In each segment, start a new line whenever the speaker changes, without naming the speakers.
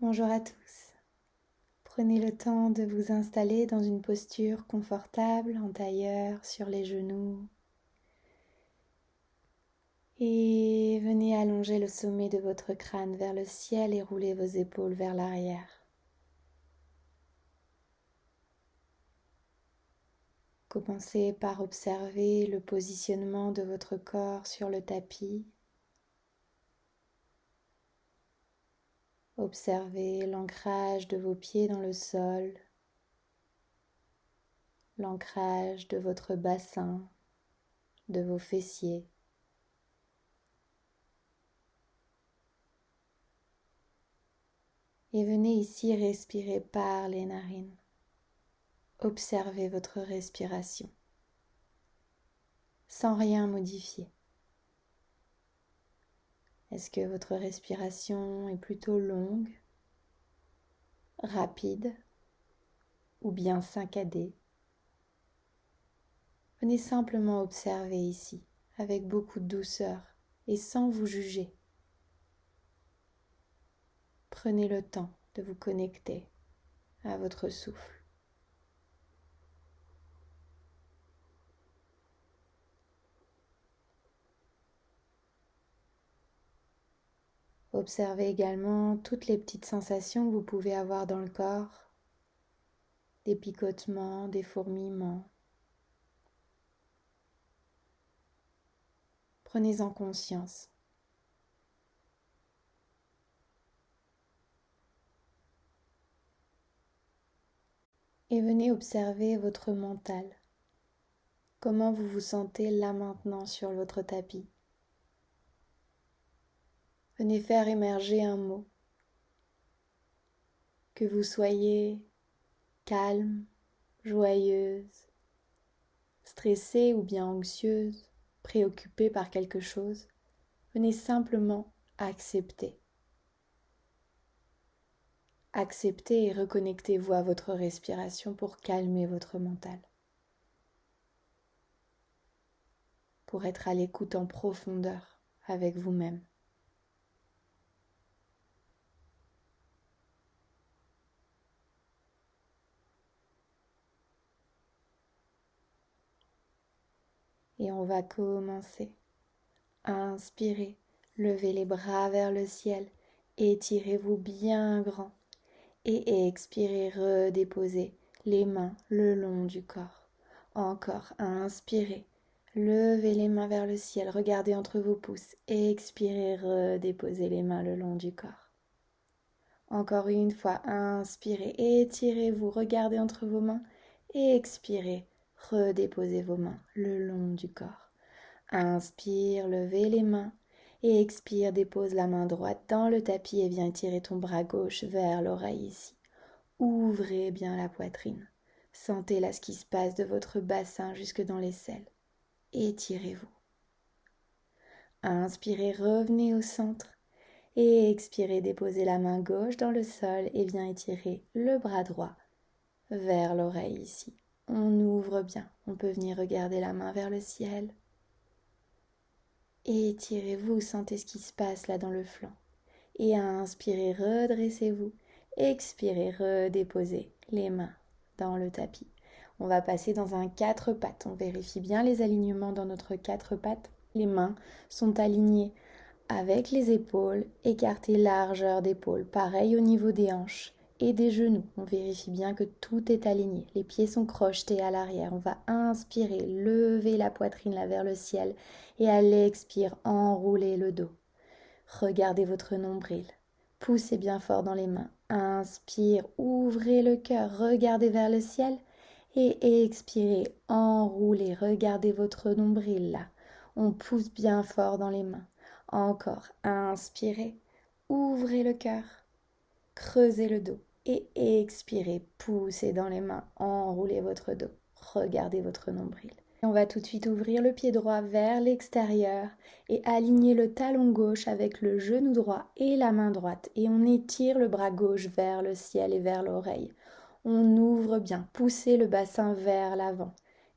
Bonjour à tous. Prenez le temps de vous installer dans une posture confortable, en tailleur, sur les genoux. Et venez allonger le sommet de votre crâne vers le ciel et rouler vos épaules vers l'arrière. Commencez par observer le positionnement de votre corps sur le tapis. Observez l'ancrage de vos pieds dans le sol, l'ancrage de votre bassin, de vos fessiers. Et venez ici respirer par les narines. Observez votre respiration sans rien modifier. Est-ce que votre respiration est plutôt longue, rapide ou bien saccadée? Venez simplement observer ici avec beaucoup de douceur et sans vous juger. Prenez le temps de vous connecter à votre souffle. Observez également toutes les petites sensations que vous pouvez avoir dans le corps, des picotements, des fourmillements. Prenez-en conscience. Et venez observer votre mental. Comment vous vous sentez là maintenant sur votre tapis? Venez faire émerger un mot. Que vous soyez calme, joyeuse, stressée ou bien anxieuse, préoccupée par quelque chose, venez simplement accepter. Acceptez et reconnectez-vous à votre respiration pour calmer votre mental. Pour être à l'écoute en profondeur avec vous-même. Et on va commencer. Inspirez, levez les bras vers le ciel, étirez-vous bien grand. Et expirez, redéposez les mains le long du corps. Encore, inspirez, levez les mains vers le ciel, regardez entre vos pouces. Expirez, redéposez les mains le long du corps. Encore une fois, inspirez, étirez-vous, regardez entre vos mains. Expirez, redéposez vos mains le long du corps. Inspire, levez les mains. Et expire, dépose la main droite dans le tapis et viens tirer ton bras gauche vers l'oreille ici. Ouvrez bien la poitrine. Sentez là ce qui se passe de votre bassin jusque dans l'aisselle. Étirez-vous. Inspirez, revenez au centre. Et expirez, déposez la main gauche dans le sol et viens étirer le bras droit vers l'oreille ici. On ouvre bien. On peut venir regarder la main vers le ciel. Étirez-vous, sentez ce qui se passe là dans le flanc. Et inspirez, redressez-vous. Expirez, redéposez les mains dans le tapis. On va passer dans un 4 pattes. On vérifie bien les alignements dans notre 4 pattes. Les mains sont alignées avec les épaules, écartez largeur d'épaule. Pareil au niveau des hanches et des genoux. On vérifie bien que tout est aligné. Les pieds sont crochetés à l'arrière. On va inspirer, lever la poitrine là vers le ciel et à l'expire, enrouler le dos. Regardez votre nombril. Poussez bien fort dans les mains. Inspire, ouvrez le cœur, regardez vers le ciel et expirez, enroulez, regardez votre nombril là. On pousse bien fort dans les mains. Encore, inspirez, ouvrez le cœur, creusez le dos et expirez, poussez dans les mains, enroulez votre dos, regardez votre nombril. On va tout de suite ouvrir le pied droit vers l'extérieur et aligner le talon gauche avec le genou droit et la main droite. Et on étire le bras gauche vers le ciel et vers l'oreille. On ouvre bien, poussez le bassin vers l'avant.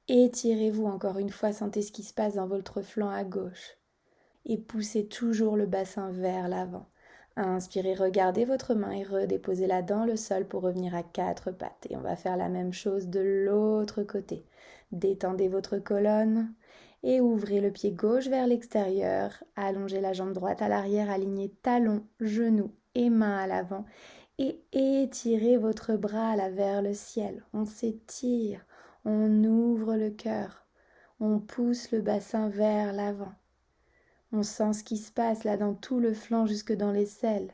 Étirez-vous encore une fois, sentez ce qui se passe dans votre flanc à gauche. Et poussez toujours le bassin vers l'avant. Inspirez, regardez votre main et redéposez-la dans le sol pour revenir à 4 pattes. Et on va faire la même chose de l'autre côté. Détendez votre colonne et ouvrez le pied gauche vers l'extérieur. Allongez la jambe droite à l'arrière, alignez talons, genoux et mains à l'avant. Et étirez votre bras là vers le ciel. On s'étire, on ouvre le cœur, on pousse le bassin vers l'avant. On sent ce qui se passe là dans tout le flanc jusque dans l'aisselle.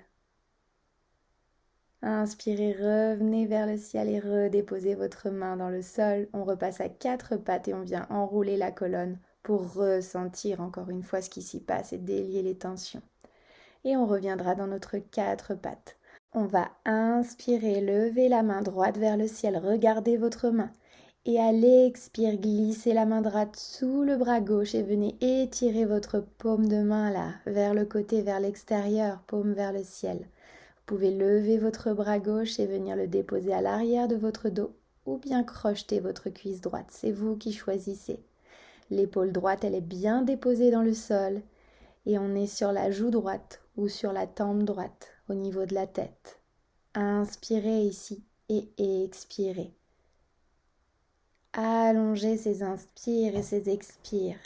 Inspirez, revenez vers le ciel et redéposez votre main dans le sol. On repasse à 4 pattes et on vient enrouler la colonne pour ressentir encore une fois ce qui s'y passe et délier les tensions. Et on reviendra dans notre 4 pattes. On va inspirer, lever la main droite vers le ciel, regardez votre main. Et à l'expire, glissez la main droite sous le bras gauche et venez étirer votre paume de main là, vers le côté, vers l'extérieur, paume vers le ciel. Vous pouvez lever votre bras gauche et venir le déposer à l'arrière de votre dos ou bien crocheter votre cuisse droite, c'est vous qui choisissez. L'épaule droite, elle est bien déposée dans le sol et on est sur la joue droite ou sur la tempe droite au niveau de la tête. Inspirez ici et expirez. Allongez ces inspires et ces expires.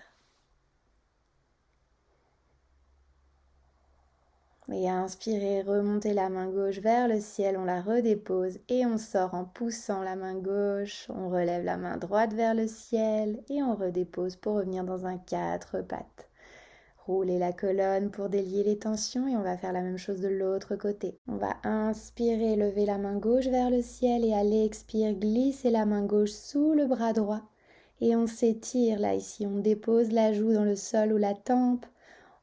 Et inspirez, remontez la main gauche vers le ciel, on la redépose et on sort en poussant la main gauche. On relève la main droite vers le ciel et on redépose pour revenir dans un 4 pattes. Roulez la colonne pour délier les tensions et on va faire la même chose de l'autre côté. On va inspirer, lever la main gauche vers le ciel et à l'expire, glisser la main gauche sous le bras droit. Et on s'étire là ici, on dépose la joue dans le sol ou la tempe.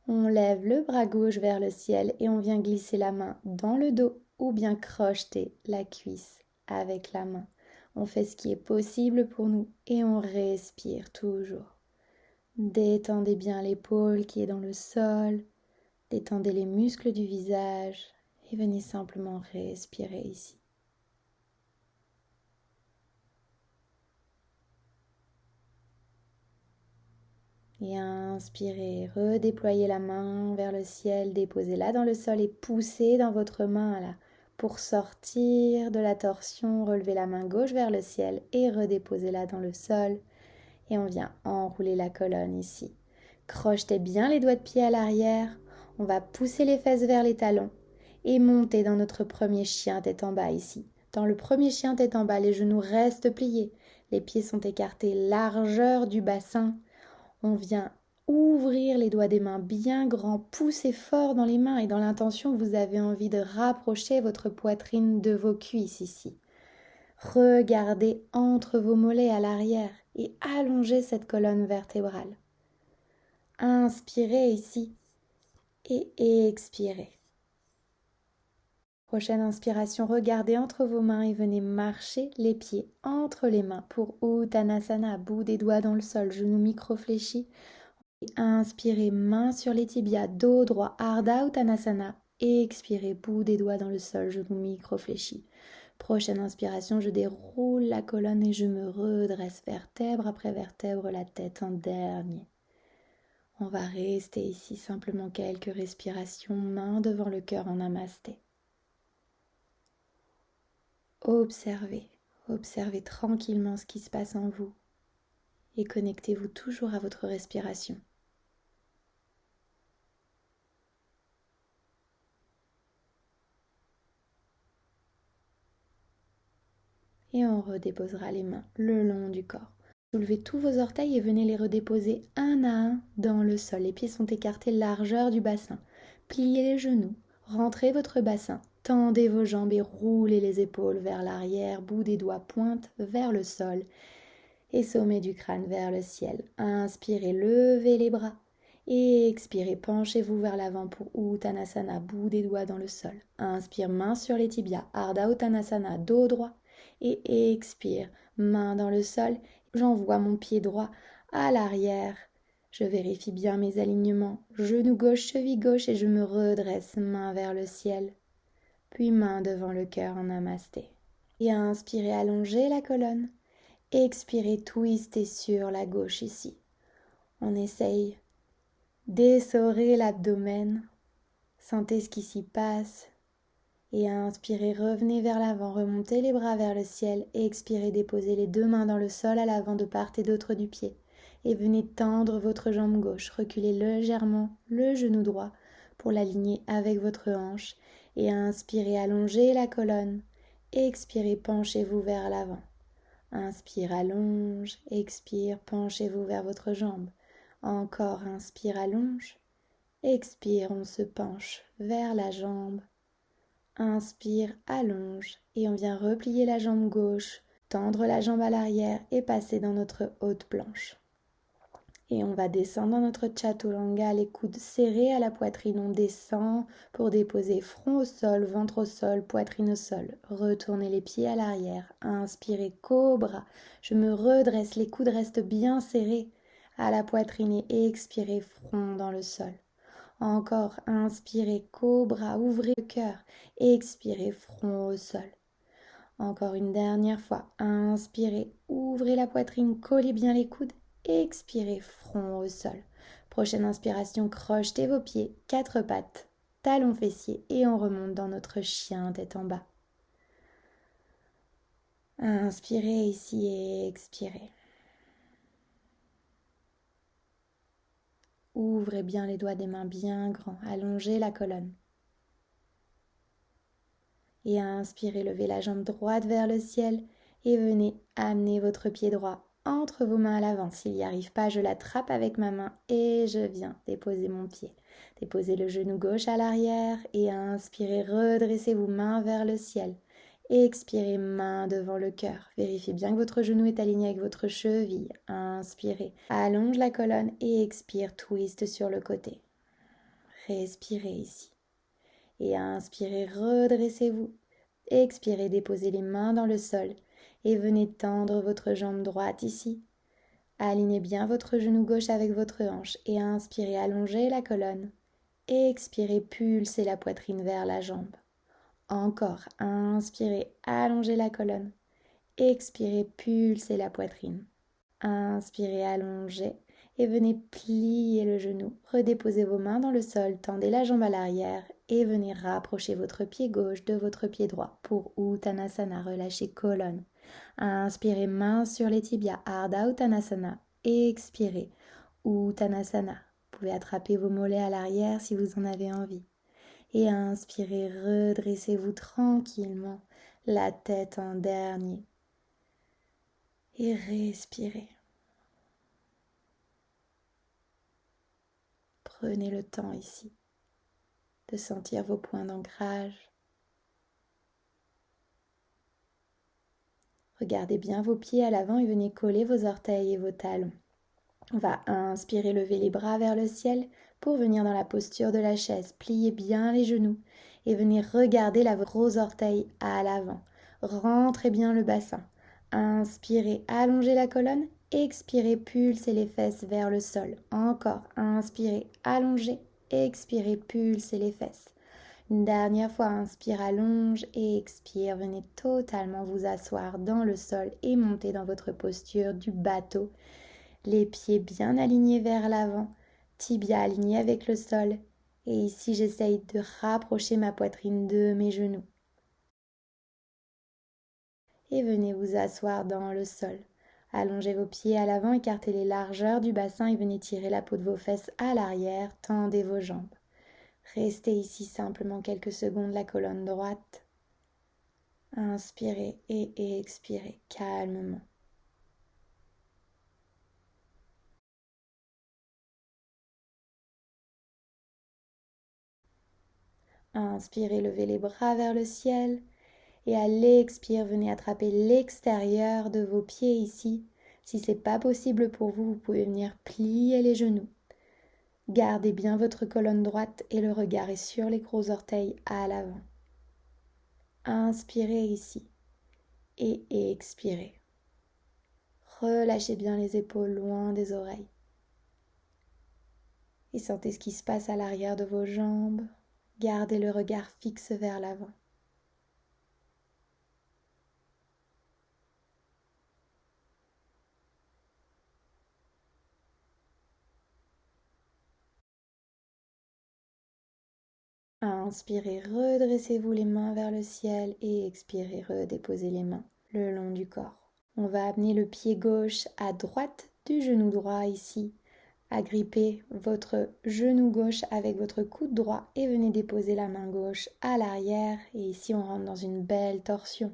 On lève le bras gauche vers le ciel et on vient glisser la main dans le dos ou bien crocheter la cuisse avec la main. On fait ce qui est possible pour nous et on respire toujours. Détendez bien l'épaule qui est dans le sol, détendez les muscles du visage et venez simplement respirer ici. Et inspirez, redéployez la main vers le ciel, déposez-la dans le sol et poussez dans votre main là. Pour sortir de la torsion, relevez la main gauche vers le ciel et redéposez-la dans le sol. Et on vient enrouler la colonne ici. Crochetez bien les doigts de pied à l'arrière. On va pousser les fesses vers les talons et monter dans notre premier chien tête en bas ici. Dans le premier chien tête en bas, les genoux restent pliés. Les pieds sont écartés, largeur du bassin. On vient ouvrir les doigts des mains bien grands, poussez fort dans les mains et dans l'intention, vous avez envie de rapprocher votre poitrine de vos cuisses ici. Regardez entre vos mollets à l'arrière et allongez cette colonne vertébrale. Inspirez ici et expirez. Prochaine inspiration, regardez entre vos mains et venez marcher les pieds entre les mains pour Uttanasana, bout des doigts dans le sol, genoux micro-fléchis. Inspirez, main sur les tibias, dos droit, Ardha Uttanasana. Expirez, bout des doigts dans le sol, genoux micro-fléchis. Prochaine inspiration, je déroule la colonne et je me redresse vertèbre après vertèbre, la tête en dernier. On va rester ici simplement quelques respirations, main devant le cœur en namasté. Observez tranquillement ce qui se passe en vous et connectez-vous toujours à votre respiration. Et on redéposera les mains le long du corps. Soulevez tous vos orteils et venez les redéposer un à un dans le sol. Les pieds sont écartés, largeur du bassin. Pliez les genoux, rentrez votre bassin, tendez vos jambes et roulez les épaules vers l'arrière, bout des doigts pointe vers le sol et sommet du crâne vers le ciel. Inspirez, levez les bras et expirez, penchez-vous vers l'avant pour Uttanasana, bout des doigts dans le sol. Inspire, main sur les tibias, Ardha Uttanasana, dos droit et expire, main dans le sol. J'envoie mon pied droit à l'arrière. Je vérifie bien mes alignements. Genou gauche, cheville gauche et je me redresse, main vers le ciel. Puis main devant le cœur en namasté. Et inspirez, allongez la colonne. Expirez, twistez sur la gauche ici. On essaye d'essorer l'abdomen. Sentez ce qui s'y passe. Et inspirez, revenez vers l'avant, remontez les bras vers le ciel et expirez, déposez les deux mains dans le sol à l'avant de part et d'autre du pied. Et venez tendre votre jambe gauche, reculez légèrement le genou droit pour l'aligner avec votre hanche. Et inspirez, allongez la colonne. Expirez, penchez-vous vers l'avant. Inspire, allonge, expire, penchez-vous vers votre jambe. Encore, inspire, allonge. Expire, on se penche vers la jambe. Inspire, allonge et on vient replier la jambe gauche, tendre la jambe à l'arrière et passer dans notre haute planche. Et on va descendre dans notre chaturanga, les coudes serrés à la poitrine. On descend pour déposer front au sol, ventre au sol, poitrine au sol. Retournez les pieds à l'arrière. Inspirez, cobra. Je me redresse, les coudes restent bien serrés à la poitrine et expirez, front dans le sol. Encore, inspirez, cobra, ouvrez le cœur, expirez, front au sol. Encore une dernière fois, inspirez, ouvrez la poitrine, collez bien les coudes, expirez, front au sol. Prochaine inspiration, crochetez vos pieds, quatre pattes, talons fessiers et on remonte dans notre chien tête en bas. Inspirez ici et expirez. Ouvrez bien les doigts des mains bien grands, allongez la colonne. Et inspirez, levez la jambe droite vers le ciel et venez amener votre pied droit entre vos mains à l'avant. S'il n'y arrive pas, je l'attrape avec ma main et je viens déposer mon pied. Déposez le genou gauche à l'arrière et inspirez, redressez vos mains vers le ciel. Expirez, main devant le cœur. Vérifiez bien que votre genou est aligné avec votre cheville. Inspirez, allonge la colonne et expire, twist sur le côté. Respirez ici. Et inspirez, redressez-vous. Expirez, déposez les mains dans le sol et venez tendre votre jambe droite ici. Alignez bien votre genou gauche avec votre hanche et inspirez, allongez la colonne. Expirez, pulsez la poitrine vers la jambe. Encore, inspirez, allongez la colonne. Expirez, pulsez la poitrine. Inspirez, allongez et venez plier le genou. Redéposez vos mains dans le sol, tendez la jambe à l'arrière et venez rapprocher votre pied gauche de votre pied droit pour Uttanasana, relâchez colonne. Inspirez, main sur les tibias, Ardha Uttanasana. Expirez, Uttanasana. Vous pouvez attraper vos mollets à l'arrière si vous en avez envie. Et inspirez, redressez-vous tranquillement, la tête en dernier. Et respirez. Prenez le temps ici de sentir vos points d'ancrage. Regardez bien vos pieds à l'avant et venez coller vos orteils et vos talons. On va inspirer, lever les bras vers le ciel pour venir dans la posture de la chaise. Pliez bien les genoux et venez regarder la gros orteil à l'avant. Rentrez bien le bassin. Inspirez, allongez la colonne. Expirez, pulsez les fesses vers le sol. Encore, inspirez, allongez. Expirez, pulsez les fesses. Une dernière fois, inspire, allonge et expire. Venez totalement vous asseoir dans le sol et monter dans votre posture du bateau. Les pieds bien alignés vers l'avant, tibia alignés avec le sol. Et ici, j'essaye de rapprocher ma poitrine de mes genoux. Et venez vous asseoir dans le sol. Allongez vos pieds à l'avant, écartez les largeurs du bassin et venez tirer la peau de vos fesses à l'arrière, tendez vos jambes. Restez ici simplement quelques secondes, la colonne droite. Inspirez et expirez calmement. Inspirez, levez les bras vers le ciel. Et à l'expire, venez attraper l'extérieur de vos pieds ici. Si ce n'est pas possible pour vous, vous pouvez venir plier les genoux. Gardez bien votre colonne droite et le regard est sur les gros orteils à l'avant. Inspirez ici et expirez. Relâchez bien les épaules loin des oreilles. Et sentez ce qui se passe à l'arrière de vos jambes. Gardez le regard fixe vers l'avant. Inspirez, redressez-vous les mains vers le ciel et expirez, redéposez les mains le long du corps. On va amener le pied gauche à droite du genou droit ici. Agrippez votre genou gauche avec votre coude droit et venez déposer la main gauche à l'arrière. Et ici, on rentre dans une belle torsion.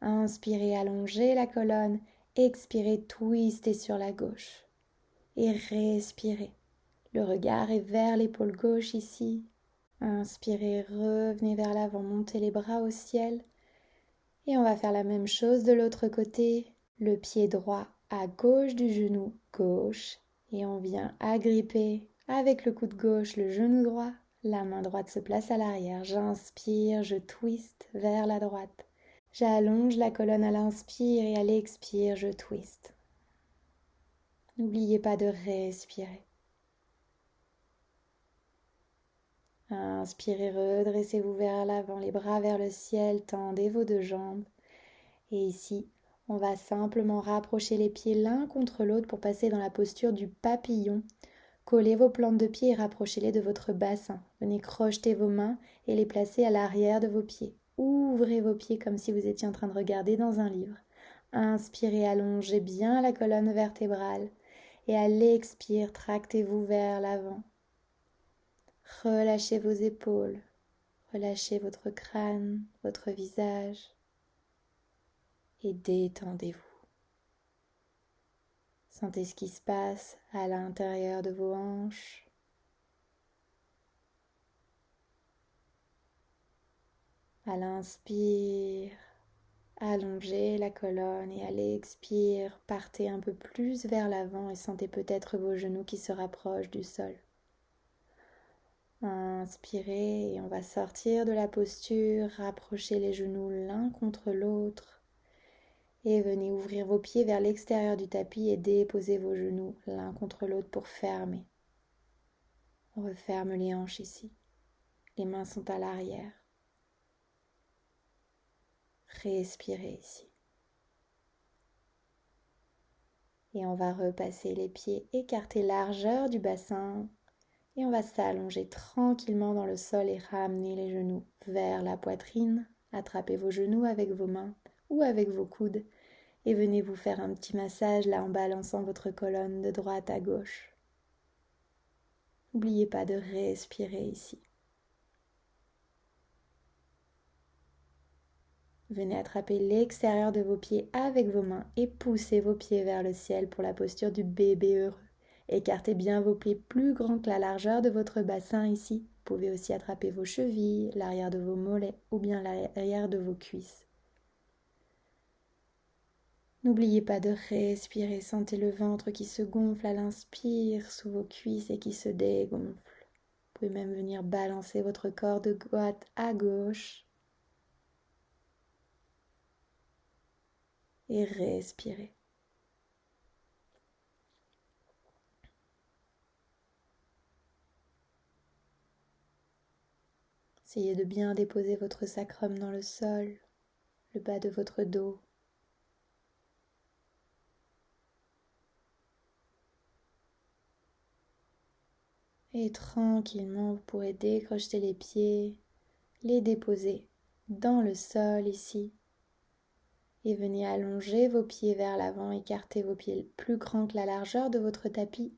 Inspirez, allongez la colonne. Expirez, twistez sur la gauche. Et respirez. Le regard est vers l'épaule gauche ici. Inspirez, revenez vers l'avant, montez les bras au ciel. Et on va faire la même chose de l'autre côté. Le pied droit à gauche du genou gauche. Et on vient agripper avec le coude gauche le genou droit. La main droite se place à l'arrière. J'inspire, je twiste vers la droite. J'allonge la colonne à l'inspire et à l'expire, je twiste. N'oubliez pas de respirer. Inspirez, redressez-vous vers l'avant, les bras vers le ciel, tendez vos deux jambes. Et ici, on va simplement rapprocher les pieds l'un contre l'autre pour passer dans la posture du papillon. Collez vos plantes de pied et rapprochez-les de votre bassin. Venez crocheter vos mains et les placer à l'arrière de vos pieds. Ouvrez vos pieds comme si vous étiez en train de regarder dans un livre. Inspirez, allongez bien la colonne vertébrale. Et à l'expire, tractez-vous vers l'avant. Relâchez vos épaules, relâchez votre crâne, votre visage et détendez-vous. Sentez ce qui se passe à l'intérieur de vos hanches. À l'inspire, allongez la colonne et à l'expire, partez un peu plus vers l'avant et sentez peut-être vos genoux qui se rapprochent du sol. Inspirez et on va sortir de la posture, rapprocher les genoux l'un contre l'autre et venez ouvrir vos pieds vers l'extérieur du tapis et déposer vos genoux l'un contre l'autre pour fermer. On referme les hanches ici, les mains sont à l'arrière. Respirez ici. Et on va repasser les pieds écartés largeur du bassin. Et on va s'allonger tranquillement dans le sol et ramener les genoux vers la poitrine. Attrapez vos genoux avec vos mains ou avec vos coudes et venez vous faire un petit massage là en balançant votre colonne de droite à gauche. N'oubliez pas de respirer ici. Venez attraper l'extérieur de vos pieds avec vos mains et poussez vos pieds vers le ciel pour la posture du bébé heureux. Écartez bien vos pieds plus grands que la largeur de votre bassin ici. Vous pouvez aussi attraper vos chevilles, l'arrière de vos mollets ou bien l'arrière de vos cuisses. N'oubliez pas de respirer, sentez le ventre qui se gonfle à l'inspire sous vos cuisses et qui se dégonfle. Vous pouvez même venir balancer votre corps de droite à gauche et respirer. Essayez de bien déposer votre sacrum dans le sol, le bas de votre dos. Et tranquillement, vous pourrez décrocher les pieds, les déposer dans le sol ici. Et venez allonger vos pieds vers l'avant, écartez vos pieds plus grands que la largeur de votre tapis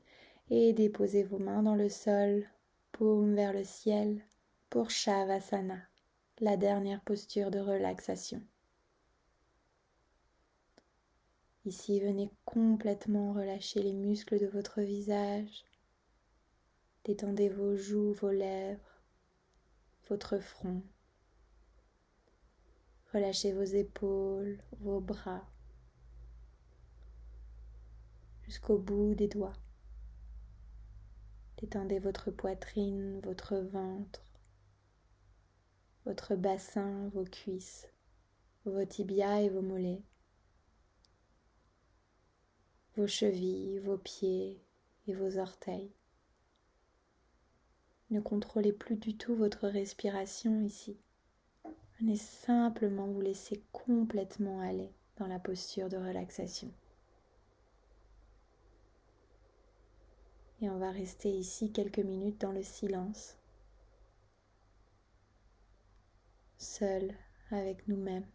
et déposez vos mains dans le sol, paume vers le ciel, pour Shavasana, la dernière posture de relaxation. Ici, venez complètement relâcher les muscles de votre visage. Détendez vos joues, vos lèvres, votre front. Relâchez vos épaules, vos bras, jusqu'au bout des doigts. Détendez votre poitrine, votre ventre, votre bassin, vos cuisses, vos tibias et vos mollets, vos chevilles, vos pieds et vos orteils. Ne contrôlez plus du tout votre respiration ici. Venez simplement vous laisser complètement aller dans la posture de relaxation. Et on va rester ici quelques minutes dans le silence. seuls avec nous-mêmes.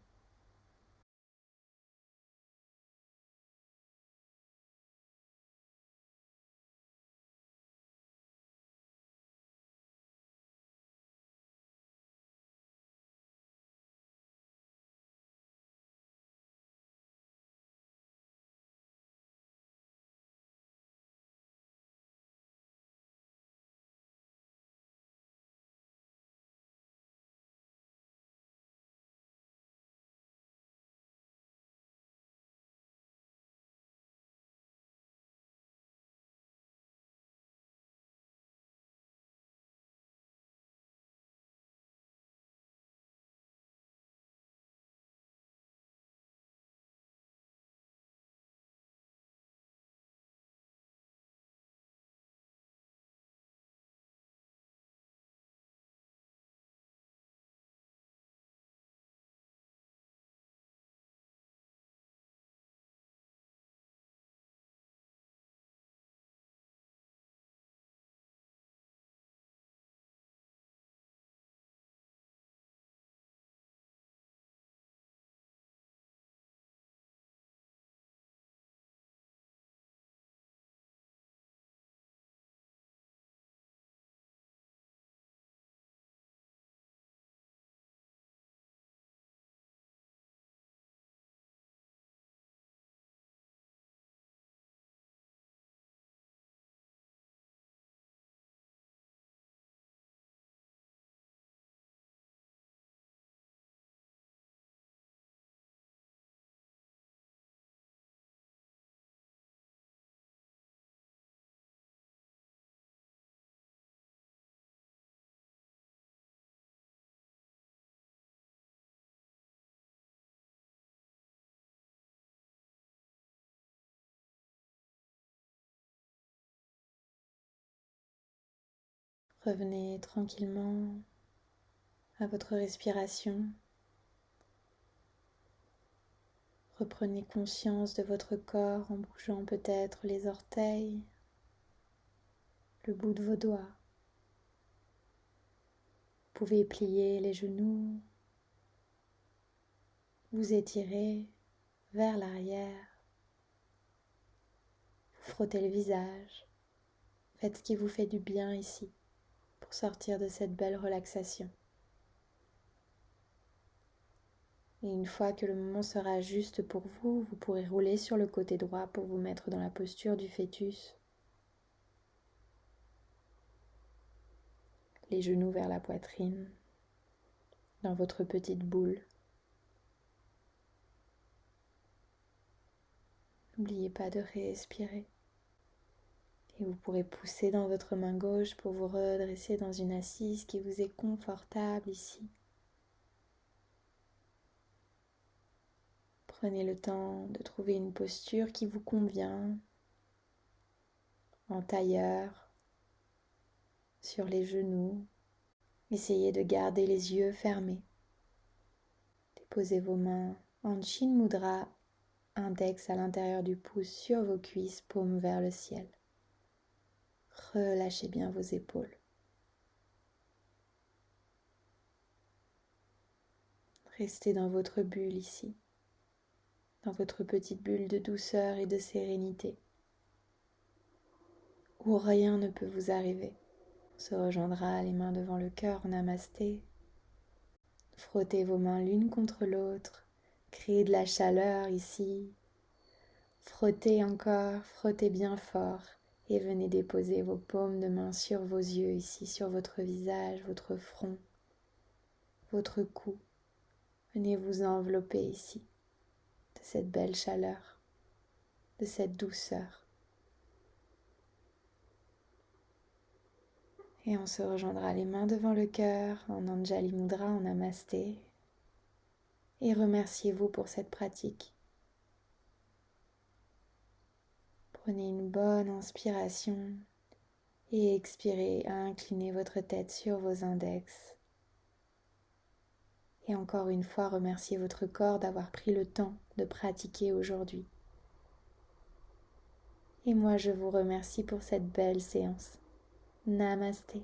Revenez tranquillement à votre respiration. Reprenez conscience de votre corps en bougeant peut-être les orteils, le bout de vos doigts. Vous pouvez plier les genoux, vous étirer vers l'arrière, vous frotter le visage. Faites ce qui vous fait du bien ici pour sortir de cette belle relaxation. Et une fois que le moment sera juste pour vous, vous pourrez rouler sur le côté droit pour vous mettre dans la posture du fœtus. Les genoux vers la poitrine, dans votre petite boule. N'oubliez pas de respirer. Et vous pourrez pousser dans votre main gauche pour vous redresser dans une assise qui vous est confortable ici. Prenez le temps de trouver une posture qui vous convient, en tailleur, sur les genoux. Essayez de garder les yeux fermés. Déposez vos mains en Chin Mudra, index à l'intérieur du pouce sur vos cuisses, paume vers le ciel. Relâchez bien vos épaules. Restez dans votre bulle ici, dans votre petite bulle de douceur et de sérénité, où rien ne peut vous arriver. On se rejoindra les mains devant le cœur en namasté. Frottez vos mains l'une contre l'autre, créez de la chaleur ici. Frottez encore, frottez bien fort et venez déposer vos paumes de main sur vos yeux ici, sur votre visage, votre front, votre cou. Venez vous envelopper ici de cette belle chaleur, de cette douceur. Et on se rejoindra les mains devant le cœur en Anjali Mudra, en Namasté. Et remerciez-vous pour cette pratique. Prenez une bonne inspiration et expirez à incliner votre tête sur vos index. Et encore une fois, remerciez votre corps d'avoir pris le temps de pratiquer aujourd'hui. Et moi, je vous remercie pour cette belle séance. Namasté.